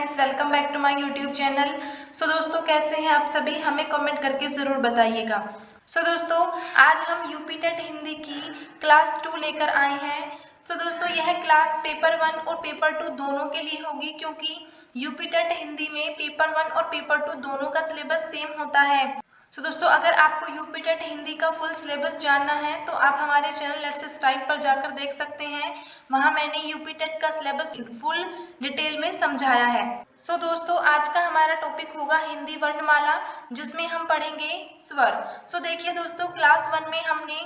Friends, welcome back to my YouTube channel. दोस्तों, कैसे हैं आप सभी? हमें कमेंट करके ज़रूर बताइएगा। दोस्तों, आज हम यूपी टेट हिंदी की क्लास 2 लेकर आए हैं। दोस्तों, यह क्लास पेपर 1 और पेपर 2 दोनों के लिए होगी, क्योंकि यूपी टेट हिंदी में पेपर 1 और पेपर 2 दोनों का सिलेबस सेम होता है। दोस्तों, अगर आपको यूपी टेट हिंदी का फुल सिलेबस जानना है तो आप हमारे चैनल लेट्स स्टार्ट पर जाकर देख सकते हैं। वहां मैंने यूपी टेट का सिलेबस फुल डिटेल में समझाया है। दोस्तों, आज का हमारा टॉपिक होगा हिंदी वर्णमाला, जिसमें हम पढ़ेंगे स्वर। देखिए दोस्तों, क्लास 1 में हमने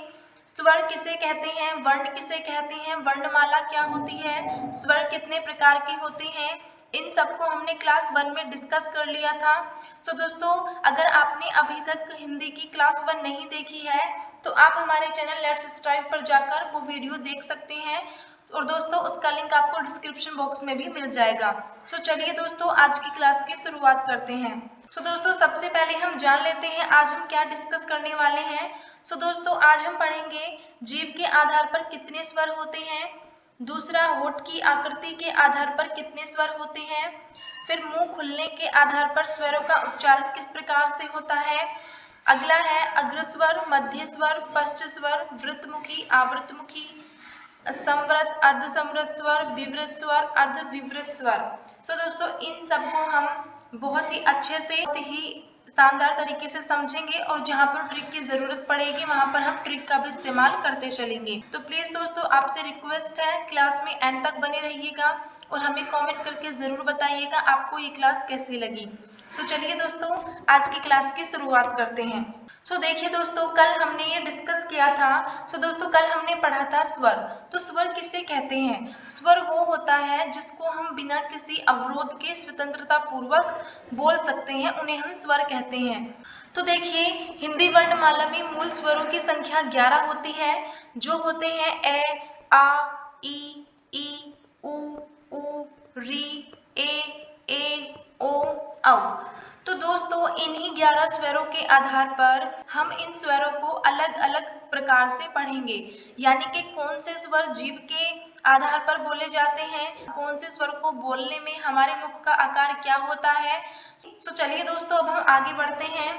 स्वर किसे कहते हैं, वर्ण किसे कहते हैं, वर्णमाला क्या होती है, स्वर कितने प्रकार के होते हैं, इन सबको हमने क्लास 1 में डिस्कस कर लिया था। दोस्तों, अगर आपने अभी तक हिंदी की क्लास 1 नहीं देखी है तो आप हमारे चैनल लेट्स स्ट्राइव पर जाकर वो वीडियो देख सकते हैं, और दोस्तों उसका लिंक आपको डिस्क्रिप्शन बॉक्स में भी मिल जाएगा। चलिए दोस्तों, आज की क्लास की शुरुआत करते हैं। दोस्तों, सबसे पहले हम जान लेते हैं आज हम क्या डिस्कस करने वाले हैं। दोस्तों, आज हम पढ़ेंगे जीभ के आधार पर कितने स्वर होते हैं, दूसरा होठ की आकृति के आधार पर कितने स्वर होते हैं, फिर मुंह खुलने के आधार पर स्वरों का उच्चारण किस प्रकार से होता है, अगला है अग्रस्वर, मध्य स्वर, पश्च स्वर, वृत्तमुखी, आवृतमुखी, समवृत, अर्धसमवृत स्वर, विवृत स्वर, अर्धविवृत स्वर। दोस्तों, इन सबको हम बहुत ही अच्छे से, बहुत ही शानदार तरीके से समझेंगे, और जहाँ पर ट्रिक की जरूरत पड़ेगी वहाँ पर हम ट्रिक का भी इस्तेमाल करते चलेंगे। तो प्लीज दोस्तों, आपसे रिक्वेस्ट है क्लास में एंड तक बने रहिएगा और हमें कमेंट करके जरूर बताइएगा आपको ये क्लास कैसी लगी। चलिए दोस्तों, आज की क्लास की शुरुआत करते हैं। देखिए दोस्तों, कल हमने ये डिस्कस किया था। दोस्तों, कल हमने पढ़ा था स्वर। तो स्वर किसे कहते हैं? स्वर वो होता है जिसको हम बिना किसी अवरोध के स्वतंत्रता पूर्वक बोल सकते हैं, उन्हें हम स्वर कहते हैं। तो देखिए, हिंदी वर्णमाला में मूल स्वरों की संख्या 11 होती है, जो होते हैं ए, आ, ई, उ, री, ए, ओ, औ। तो दोस्तों, इन्हीं 11 स्वरों के आधार पर हम इन स्वरों को अलग अलग प्रकार से पढ़ेंगे, यानी कि कौन से स्वर जीभ के आधार पर बोले जाते हैं, कौन से स्वर को बोलने में हमारे मुख का आकार क्या होता है। चलिए दोस्तों, अब हम आगे बढ़ते हैं।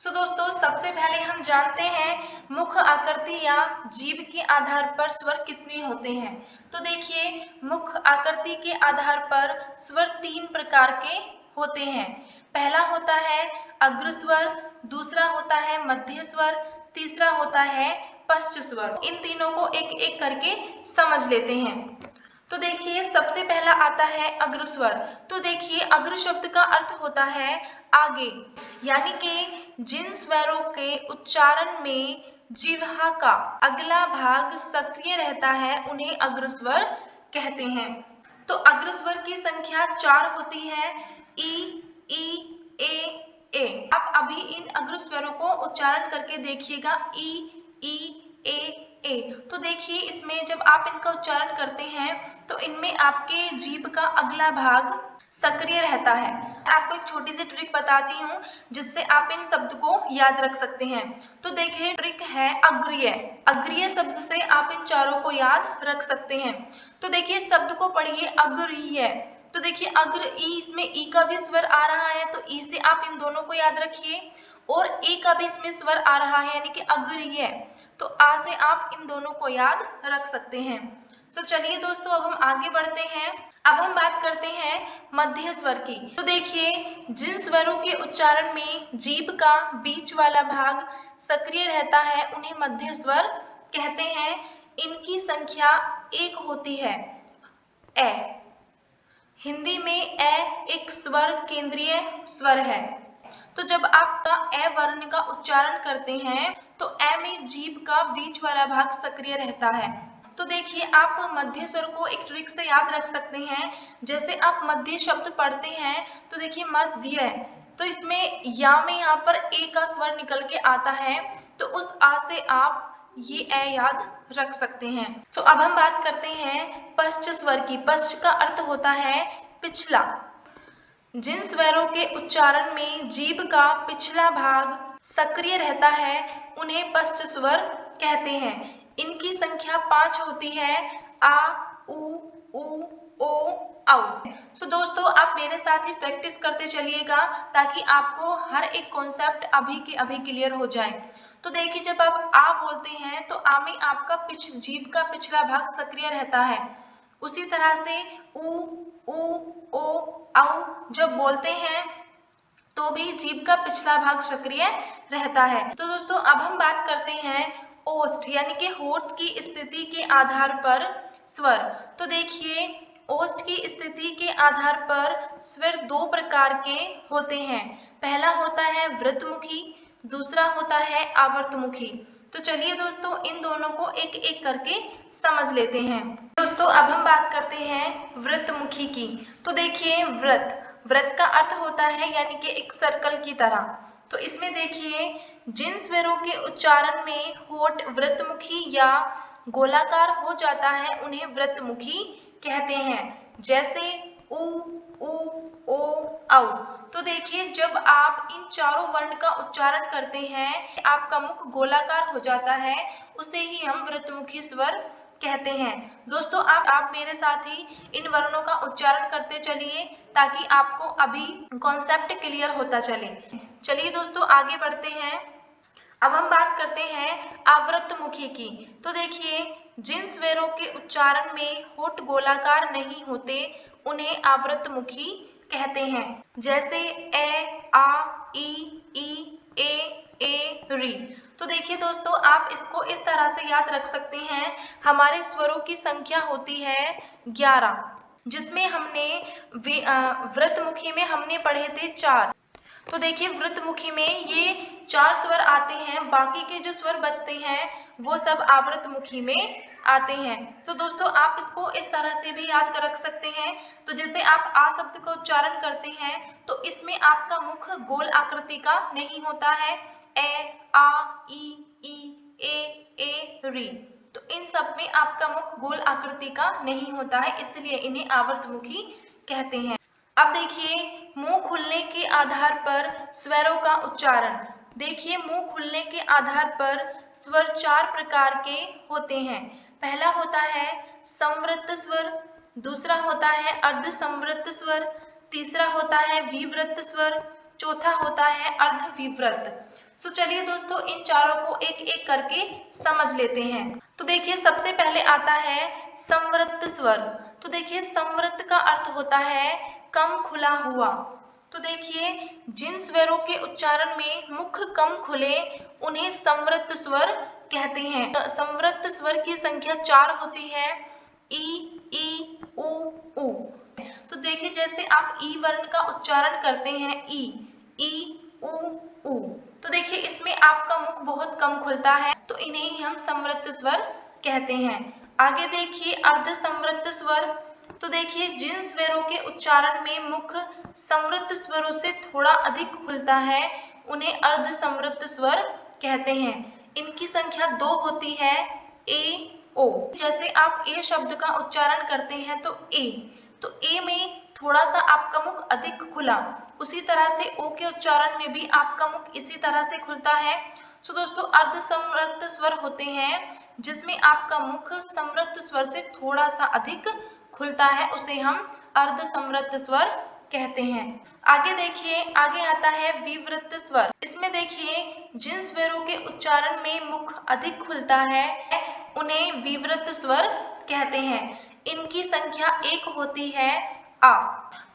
दोस्तों, सबसे पहले हम जानते हैं मुख आकृति या जीभ के आधार पर स्वर कितने होते हैं। तो देखिए, मुख आकृति के आधार पर स्वर 3 प्रकार के होते हैं। पहला होता है अग्रस्वर, दूसरा होता है मध्य स्वर, तीसरा होता है पश्च स्वर। इन तीनों को एक एक करके समझ लेते हैं। तो देखिए, सबसे पहला आता है अग्रस्वर। तो देखिए, अग्र शब्द का अर्थ होता है आगे, यानी कि जिन स्वरों के उच्चारण में जिह्वा का अगला भाग सक्रिय रहता है उन्हें अग्रस्वर कहते हैं। तो अग्रस्वर की संख्या 4 होती है, ई, ए। आप अभी इन अग्रस्वरों को उच्चारण करके देखिएगा, ई, ए। तो देखिए, इसमें जब आप इनका उच्चारण करते हैं तो इनमें आपके जीभ का अगला भाग सक्रिय रहता है। आपको एक छोटी सी ट्रिक बताती हूँ जिससे आप इन शब्द को याद रख सकते हैं। तो देखिए, ट्रिक है अग्रिय। अग्रिय शब्द से आप इन चारों को याद रख सकते हैं। तो देखिए, शब्द को पढ़िए अग्रिय। तो देखिए, अग्र ई, इसमें ई का भी स्वर आ रहा है, तो ई से आप इन दोनों को याद रखिए, और ए का भी इसमें स्वर आ रहा है, यानी कि अग्रिय। तो आ से आप इन दोनों को याद रख सकते हैं। चलिए दोस्तों, अब हम आगे बढ़ते हैं। अब हम बात करते हैं मध्य स्वर की। तो देखिए, जिन स्वरों के उच्चारण में जीभ का बीच वाला भाग सक्रिय रहता है उन्हें मध्य स्वर कहते हैं। इनकी संख्या 1 होती है, ए। हिंदी में ए एक स्वर केंद्रीय स्वर है। तो जब आप ए वर्ण का उच्चारण करते हैं तो ए में जीभ का बीच वाला भाग सक्रिय रहता है। तो देखिए, आप मध्य स्वर को एक ट्रिक से याद रख सकते हैं। जैसे आप मध्य शब्द पढ़ते हैं तो देखिए मध्य, तो इसमें या में यहाँ पर ए का स्वर निकल के आता है, तो उस आ से आप ये ए याद रख सकते हैं। तो अब हम बात करते हैं पश्च स्वर की। पश्च का अर्थ होता है पिछला। जिन स्वरों के उच्चारण में जीभ का पिछला भाग सक्रिय रहता है उन्हें पश्च स्वर कहते हैं। इनकी संख्या 5 होती है, आ, उ, ओ, औ। सो दोस्तों आप मेरे साथ ही प्रैक्टिस करते चलिएगा ताकि आपको हर एक कॉन्सेप्ट अभी के अभी क्लियर हो जाए। तो देखिए, जब आप आ बोलते हैं तो आ में आपका जीभ का पिछला भाग सक्रिय रहता है। उसी तरह से ऊ, ऊ, ओ, औ जब बोलते हैं तो भी जीभ का पिछला भाग सक्रिय रहता है। तो दोस्तों अब हम बात करते हैं ओष्ठ यानी कि होठ की स्थिति के आधार पर स्वर। तो देखिए, ओष्ठ की स्थिति के आधार पर स्वर दो प्रकार के होते हैं। पहला होता है वृत्तमुखी, दूसरा होता है आवर्तमुखी। तो चलिए दोस्तों इन दोनों को एक एक करके समझ लेते हैं। दोस्तों अब हम बात करते हैं वृत्तमुखी की। तो देखिए, वृत्त का अर्थ होता है यानी कि एक सर्कल की तरह। तो इसमें देखिए, जिन स्वरों के उच्चारण में होठ वृत्तमुखी या गोलाकार हो जाता है उन्हें वृत्तमुखी कहते हैं, जैसे उ, ऊ, ओ, औ। तो देखिए, जब आप इन चारों वर्ण का उच्चारण करते हैं आपका मुख गोलाकार हो जाता है, उसे ही हम वृत्तमुखी स्वर कहते हैं। दोस्तों आप मेरे साथ ही इन वर्णों का उच्चारण करते चलिए ताकि आपको अभी कॉन्सेप्ट क्लियर होता चले। चलिए दोस्तों आगे बढ़ते हैं। अब हम बात करते हैं आवृत्तमुखी की। तो देखिए, जिन स्वरों के उच्चारण में होठ गोलाकार नहीं होते उन्हें आवृत्तमुखी कहते हैं, जैसे ए, आ, ई, ए, री। तो देखिए दोस्तों, आप इसको इस तरह से याद रख सकते हैं। हमारे स्वरों की संख्या होती है 11, जिसमें हमने वृत्तमुखी में हमने पढ़े थे 4। तो देखिए, वृत्तमुखी में ये 4 स्वर आते हैं, बाकी के जो स्वर बचते हैं वो सब आवृत्तमुखी में आते हैं। तो दोस्तों आप इसको इस तरह से भी याद कर रख सकते हैं। तो जैसे आप आ शब्द का उच्चारण करते हैं तो इसमें आपका मुख गोल आकृति का नहीं होता है। ए, आ, ई, ए, री। तो इन सब में आपका मुख गोल आकृति का नहीं होता है, इसलिए इन्हें आवृत्तमुखी कहते हैं। अब देखिए, मुंह खुलने के आधार पर स्वरों का उच्चारण। देखिए, मुंह खुलने के आधार पर स्वर 4 प्रकार के होते हैं। पहला होता है संवृत्त स्वर, दूसरा होता है अर्धसंवृत्त स्वर, तीसरा होता है विवृत्त स्वर, चौथा होता है अर्धविवृत्त। सो चलिए दोस्तों इन चारों को एक एक करके समझ लेते हैं। तो देखिए, सबसे पहले आता है संवृत्त स्वर। तो देखिए, संवृत्त का अर्थ होता है कम खुला हुआ। तो देखिए, जिन स्वरों के उच्चारण में मुख कम खुले उन्हें संवृत्त स्वर कहते हैं। संवृत्त स्वर की संख्या 4 होती है, ई, उ। तो देखिए, जैसे आप ई वर्ण का उच्चारण करते हैं ई, उ। तो देखिए, इसमें आपका मुख बहुत कम खुलता है, तो इन्हें ही हम संवृत्त स्वर कहते हैं। आगे देखिए, अर्धसंवृत्त स्वर। तो देखिए, जिन स्वरों के उच्चारण में मुख संवृत्त स्वरों से थोड़ा अधिक खुलता है उन्हें अर्धसंवृत्त स्वर कहते हैं। इनकी संख्या 2 होती है, ए, ओ। जैसे आप ए शब्द का उच्चारण करते हैं तो ए में थोड़ा सा आपका मुख अधिक खुला, उसी तरह से ओ के उच्चारण में भी आपका मुख इसी तरह से खुलता है। तो दोस्तों अर्धसंवृत्त स्वर होते हैं जिसमें आपका मुख संवृत्त स्वर से थोड़ा सा अधिक खुलता है, उसे हम अर्धसंवृत्त स्वर कहते हैं। आगे देखिए, आगे आता है विवृत्त स्वर। इसमें देखिए, जिन स्वरों के उच्चारण में मुख अधिक खुलता है उन्हें विवृत्त स्वर कहते हैं। इनकी संख्या 1 होती है, आ।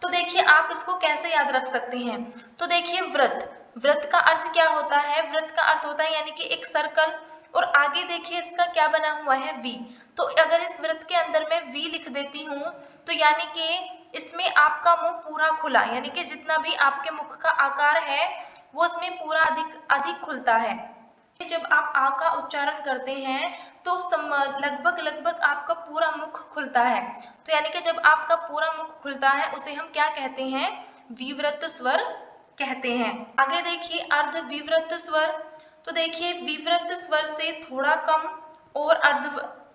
तो देखिए, आप इसको कैसे याद रख सकते हैं। तो देखिए, वृत्त का अर्थ क्या होता है? वृत्त का अर्थ होता है यानी कि एक सर्कल, और आगे देखिए इसका क्या बना हुआ है, वी। तो अगर इस वृत्त के अंदर मैं वी लिख देती हूँ तो यानी कि इसमें आपका मुंह पूरा खुला, यानी कि जितना भी आपके मुख का आकार है वो इसमें पूरा अधिक खुलता है। जब आप आ का उच्चारण करते हैं तो लगभग आपका पूरा मुख खुलता है। तो यानी कि जब आपका पूरा मुख खुलता है उसे हम क्या कहते हैं? विवृत्त स्वर कहते हैं। आगे देखिए, अर्धविवृत्त स्वर। तो देखिए, विवृत्त स्वर से थोड़ा कम और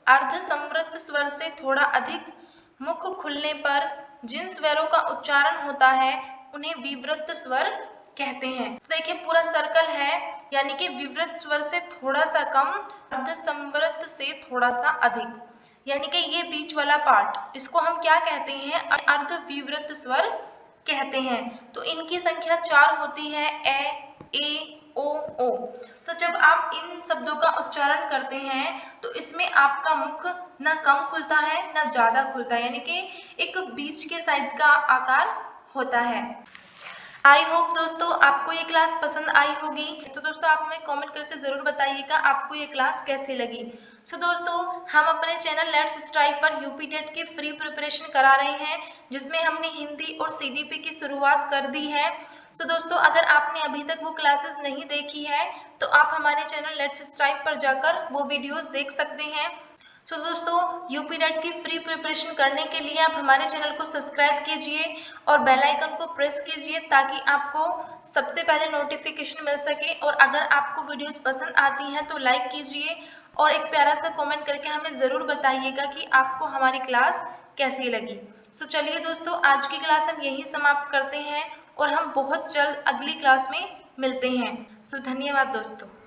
अर्धसंवृत्त स्वर से थोड़ा अधिक मुख खुलने पर जिन स्वरों का उच्चारण होता है उन्हें विवृत्त स्वर कहते हैं। तो देखिए, पूरा सर्कल है, यानी कि विवृत्त स्वर से थोड़ा सा कम, अर्धसंवृत्त से थोड़ा सा अधिक, यानी कि ये बीच वाला पार्ट, इसको हम क्या कहते हैं, अर्धविवृत स्वर कहते हैं। तो इनकी संख्या 4 होती है, ए ओ ओ। तो जब आप इन शब्दों का उच्चारण करते हैं तो इसमें आपका मुख ना कम खुलता है ना ज्यादा खुलता है, यानी कि एक बीच के साइज का आकार होता है। आई होप दोस्तों आपको ये क्लास पसंद आई होगी। तो दोस्तों आप हमें कमेंट करके ज़रूर बताइएगा आपको ये क्लास कैसी लगी। सो दोस्तों हम अपने चैनल लेट्स स्ट्राइव पर यूपी टेट की फ्री प्रिपरेशन करा रहे हैं, जिसमें हमने हिंदी और सीडीपी की शुरुआत कर दी है। सो दोस्तों अगर आपने अभी तक वो क्लासेस नहीं देखी है तो आप हमारे चैनल लेट्स स्ट्राइव पर जाकर वो वीडियोस देख सकते हैं। तो दोस्तों यूपी नेट की फ्री प्रिपरेशन करने के लिए आप हमारे चैनल को सब्सक्राइब कीजिए और बेल आइकन को प्रेस कीजिए ताकि आपको सबसे पहले नोटिफिकेशन मिल सके। और अगर आपको वीडियोस पसंद आती हैं तो लाइक कीजिए और एक प्यारा सा कमेंट करके हमें ज़रूर बताइएगा कि आपको हमारी क्लास कैसी लगी। सो चलिए दोस्तों आज की क्लास हम यहीं समाप्त करते हैं और हम बहुत जल्द अगली क्लास में मिलते हैं। सो धन्यवाद दोस्तों।